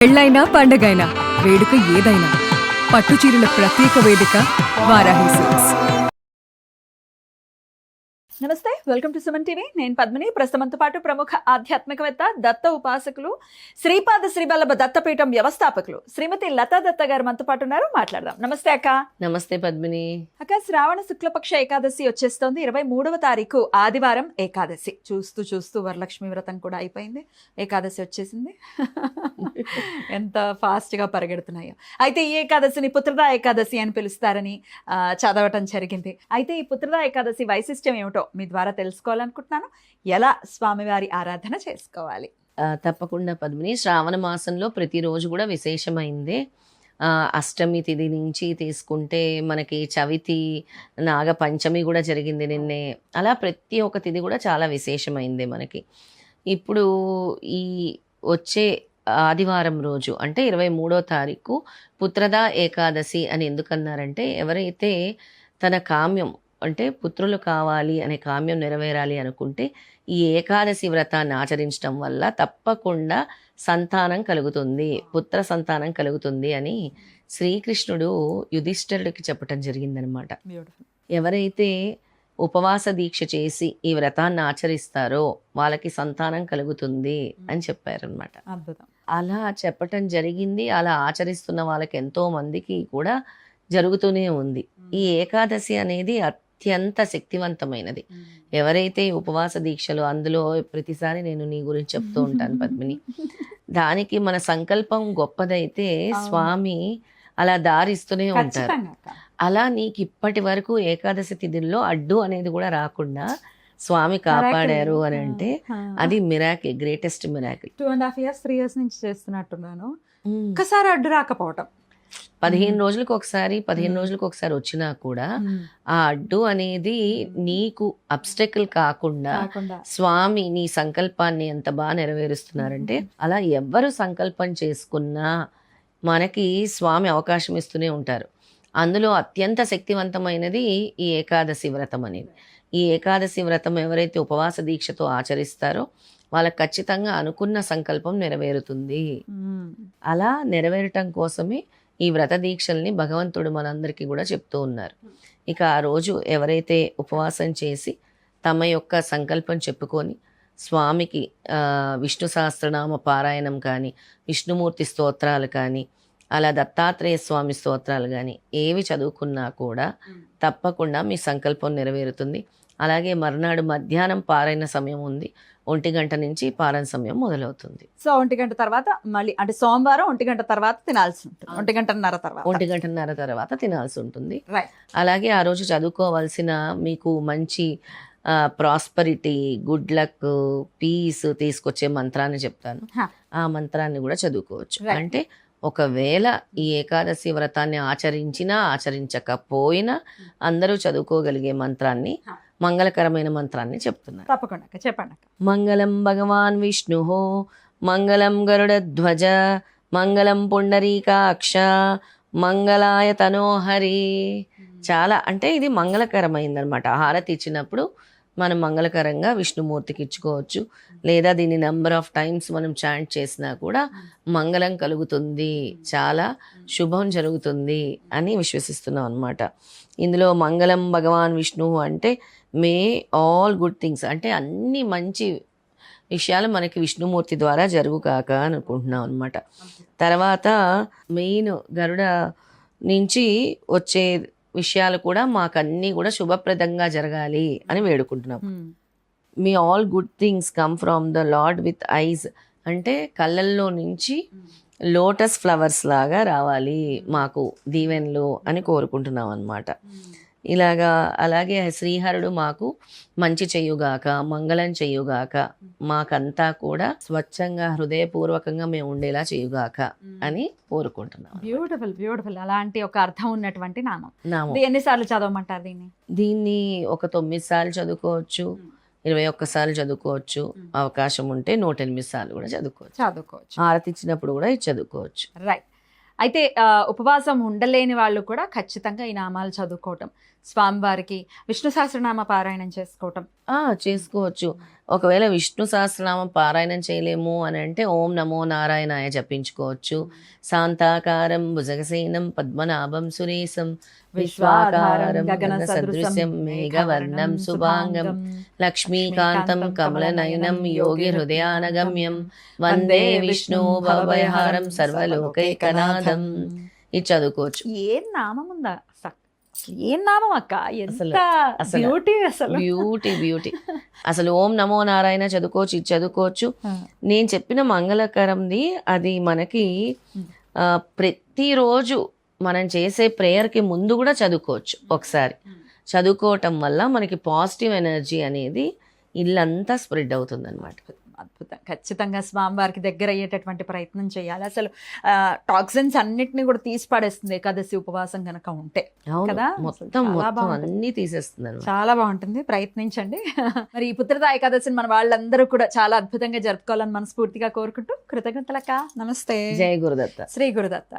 పెళ్ళైనా పండగైనా వేడుక ఏదైనా పట్టుచీరల ప్రత్యేక వేదిక వారాహి సిల్క్స్. నమస్తే, వెల్కమ్ టు సుమన్ టీవీ. నేను పద్మిని. ప్రస్తుతంతో పాటు ప్రముఖ ఆధ్యాత్మికవేత్త, దత్త ఉపాసకులు, శ్రీపాద శ్రీవల్లభ దత్తపీఠం వ్యవస్థాపకులు శ్రీమతి లతా దత్త గారు మనతో పాటు ఉన్నారు. మాట్లాడదాం. నమస్తే అక్క. నమస్తే పద్మిని. అక్క, శ్రావణ శుక్లపక్ష ఏకాదశి వచ్చేస్తోంది. 23వ తారీఖు ఆదివారం ఏకాదశి. చూస్తూ చూస్తూ వరలక్ష్మి వ్రతం కూడా అయిపోయింది, ఏకాదశి వచ్చేసింది. ఎంత ఫాస్ట్ గా పరిగెడుతున్నాయో. అయితే ఈ ఏకాదశిని పుత్రదా ఏకాదశి అని పిలుస్తారని చదవటం జరిగింది. అయితే ఈ పుత్రదా ఏకాదశి వైశిష్ట్యం ఏమిటో మీ ద్వారా తెలుసుకోవాలనుకుంటున్నాను. ఎలా స్వామివారి ఆరాధన చేసుకోవాలి? తప్పకుండా పద్మిని. శ్రావణ మాసంలో ప్రతిరోజు కూడా విశేషమైందే. అష్టమి తిథి నుంచి తీసుకుంటే మనకి చవితి, నాగ పంచమి కూడా జరిగింది నిన్నే. అలా ప్రతి ఒక్క తిథి కూడా చాలా విశేషమైందే మనకి. ఇప్పుడు ఈ వచ్చే ఆదివారం రోజు అంటే 23వ తారీఖు పుత్రదా ఏకాదశి అని ఎందుకన్నారంటే, ఎవరైతే తన కామ్యం అంటే పుత్రులు కావాలి అనే కామ్యం నెరవేరాలి అనుకుంటే ఈ ఏకాదశి వ్రతాన్ని ఆచరించడం వల్ల తప్పకుండా సంతానం కలుగుతుంది, పుత్ర సంతానం కలుగుతుంది అని శ్రీకృష్ణుడు యుధిష్ఠిరుడికి చెప్పటం జరిగిందనమాట. ఎవరైతే ఉపవాస దీక్ష చేసి ఈ వ్రతాన్ని ఆచరిస్తారో వాళ్ళకి సంతానం కలుగుతుంది అని చెప్పారనమాట. అద్భుతం. అలా చెప్పటం జరిగింది. అలా ఆచరిస్తున్న వాళ్ళకి ఎంతో మందికి కూడా జరుగుతూనే ఉంది. ఈ ఏకాదశి అనేది అత్యంత శక్తివంతమైనది. ఎవరైతే ఉపవాస దీక్షలు, అందులో ప్రతిసారి నేను నీ గురించి చెప్తూ ఉంటాను పద్మిని, దానికి మన సంకల్పం గొప్పదైతే స్వామి అలా దారిస్తూనే ఉంటారు. అలా నీకు ఇప్పటి వరకు ఏకాదశి తిథుల్లో అడ్డు అనేది కూడా రాకుండా స్వామి కాపాడారు అని అంటే అది miracle, greatest miracle. 2.5 years 3 years నుంచి చేస్తున్నట్టున్నాను. ఒక్కసారి అడ్డు రాకపోవటం, 15 రోజులకు ఒకసారి 15 రోజులకు ఒకసారి వచ్చినా కూడా ఆ అడ్డు అనేది నీకు అబ్స్టెకల్ కాకుండా స్వామి నీ సంకల్పాన్ని ఎంత బాగా నెరవేరుస్తున్నారంటే, అలా ఎవ్వరు సంకల్పం చేసుకున్నా మనకి స్వామి అవకాశం ఇస్తూనే ఉంటారు. అందులో అత్యంత శక్తివంతమైనది ఈ ఏకాదశి వ్రతం అనేది. ఈ ఏకాదశి వ్రతం ఎవరైతే ఉపవాస దీక్షతో ఆచరిస్తారో వాళ్ళకి ఖచ్చితంగా అనుకున్న సంకల్పం నెరవేరుతుంది. అలా నెరవేరటం కోసమే ఈ వ్రత దీక్షల్ని భగవంతుడు మనందరికీ కూడా చెప్తూ ఉన్నారు. ఇక ఆ రోజు ఎవరైతే ఉపవాసం చేసి తమ యొక్క సంకల్పం చెప్పుకొని స్వామికి విష్ణు సహస్రనామ పారాయణం కానీ, విష్ణుమూర్తి స్తోత్రాలు కానీ, అలా దత్తాత్రేయ స్వామి స్తోత్రాలు కానీ ఏవి చదువుకున్నా కూడా తప్పకుండా మీ సంకల్పం నెరవేరుతుంది. అలాగే మర్నాడు మధ్యాహ్నం పారాయణ సమయం ఉంది. 1 గంట నుంచి పారాయణ సమయం మొదలవుతుంది. సో 1 గంట తర్వాత మళ్ళీ అంటే సోమవారం 1 గంట తర్వాత తినాల్సి ఉంటుంది. 1 గంటన్నర తర్వాత 1 గంటన్నర తర్వాత తినాల్సి ఉంటుంది. అలాగే ఆ రోజు చదువుకోవాల్సిన మీకు మంచి ప్రాస్పరిటీ, గుడ్ లక్, పీస్ తీసుకొచ్చే మంత్రాన్ని చెప్తాను. ఆ మంత్రాన్ని కూడా చదువుకోవచ్చు. అంటే ఒకవేళ ఈ ఏకాదశి వ్రతాన్ని ఆచరించినా ఆచరించకపోయినా అందరూ చదువుకోగలిగే మంత్రాన్ని, మంగళకరమైన మంత్రాన్ని చెప్తున్నారు. తప్పకుండా చెప్పండి. మంగళం భగవాన్ విష్ణు, మంగళం గరుడధ్వజ, మంగళం పుండరీకాక్ష, మంగళాయ తనోహరి. చాలా అంటే ఇది మంగళకరమైందనమాట. హారతి ఇచ్చినప్పుడు మనం మంగళకరంగా విష్ణుమూర్తికి ఇచ్చుకోవచ్చు. లేదా దీన్ని నెంబర్ ఆఫ్ టైమ్స్ మనం చాంట్ చేసినా కూడా మంగళం కలుగుతుంది, చాలా శుభం జరుగుతుంది అని విశ్వసిస్తున్నాం అనమాట. ఇందులో మంగళం భగవాన్ విష్ణు అంటే మే ఆల్ గుడ్ థింగ్స్, అంటే అన్ని మంచి విషయాలు మనకి విష్ణుమూర్తి ద్వారా జరుగుగాక అని అనుకుంటున్నాం అనమాట. తర్వాత మెయిన్ గరుడ నుంచి వచ్చే విషయాలు కూడా మాకన్నీ కూడా శుభప్రదంగా జరగాలి అని వేడుకుంటున్నాం. May all good things come from the Lord with eyes, అంటే కళ్ళల్లో నుంచి లోటస్ ఫ్లవర్స్ లాగా రావాలి మాకు దీవెనలు అని కోరుకుంటున్నాం అన్నమాట. ఇలాగా అలాగే శ్రీహరుడు మాకు మంచి చెయ్యుగాక, మంగళం చెయ్యుగాక, మాకంతా కూడా స్వచ్ఛంగా హృదయపూర్వకంగా మేము ఉండేలా చెయ్యుగాక అని కోరుకుంటున్నాం. Beautiful beautiful. అలాంటి ఒక అర్థం ఉన్నటువంటి నామం. ఎన్నిసార్లు చదవమంటారు దీన్ని? దీన్ని ఒక 9 సార్లు చదువుకోవచ్చు, 21 సార్లు చదువుకోవచ్చు, అవకాశం ఉంటే 108 సార్లు కూడా చదువుకోవచ్చు. హారతి ఇచ్చినప్పుడు కూడా ఇది చదువుకోవచ్చు. రైట్. అయితే ఉపవాసం ఉండలేని వాళ్ళు కూడా ఖచ్చితంగా ఈ నామాలు చదువుకోవటం, స్వామివారికి విష్ణు సహస్రనామ పారాయణం చేసుకోవటం చేసుకోవచ్చు. ఒకవేళ విష్ణు సహస్రనామం పారాయణం చేయలేము అని అంటే ఓం నమో నారాయణాయ జపించుకోవచ్చు. శాంతాకారం భుజగసేనం పద్మనాభం సురేశం విశ్వాకారం గగన సదృశ్యం మేఘవర్ణం శుభాంగం లక్ష్మీకాంతం కమలనయనం యోగి హృదయానగమ్యం వందే విష్ణు భవభయహారం సర్వలోకైకనాథం. ఇది చదువుకోవచ్చు. ఏం నామం ఉందా అసలు, ఏం నామం అక్క, ఎంత అసలు బ్యూటీ అసలు. బ్యూటీ అసలు ఓం నమో నారాయణ చదువుకోవచ్చు, ఇది చదువుకోవచ్చు. నేను చెప్పిన మంగళకరంది అది మనకి ప్రతిరోజు మనం చేసే ప్రేయర్కి ముందు కూడా చదువుకోవచ్చు. ఒకసారి చదువుకోవటం వల్ల మనకి పాజిటివ్ ఎనర్జీ అనేది ఇల్లంతా స్ప్రెడ్ అవుతుంది అనమాట. అద్భుతం. ఖచ్చితంగా స్వామివారికి దగ్గర అయ్యేటటువంటి ప్రయత్నం చేయాలి. అసలు టాక్సిన్స్ అన్నిటిని కూడా తీసి పడేస్తుంది ఏకాదశి ఉపవాసం కనుక ఉంటే కదా. మొత్తం అన్ని తీసేస్తుంది అనమాట. చాలా బాగుంటుంది, ప్రయత్నించండి. మరి ఈ పుత్రద ఏకాదశిని మన వాళ్ళందరూ కూడా చాలా అద్భుతంగా జరుపుకోవాలని మనస్ఫూర్తిగా కోరుకుంటూ కృతజ్ఞతలక్క. నమస్తే. జై గురుదత్త. శ్రీ గురుదత్త.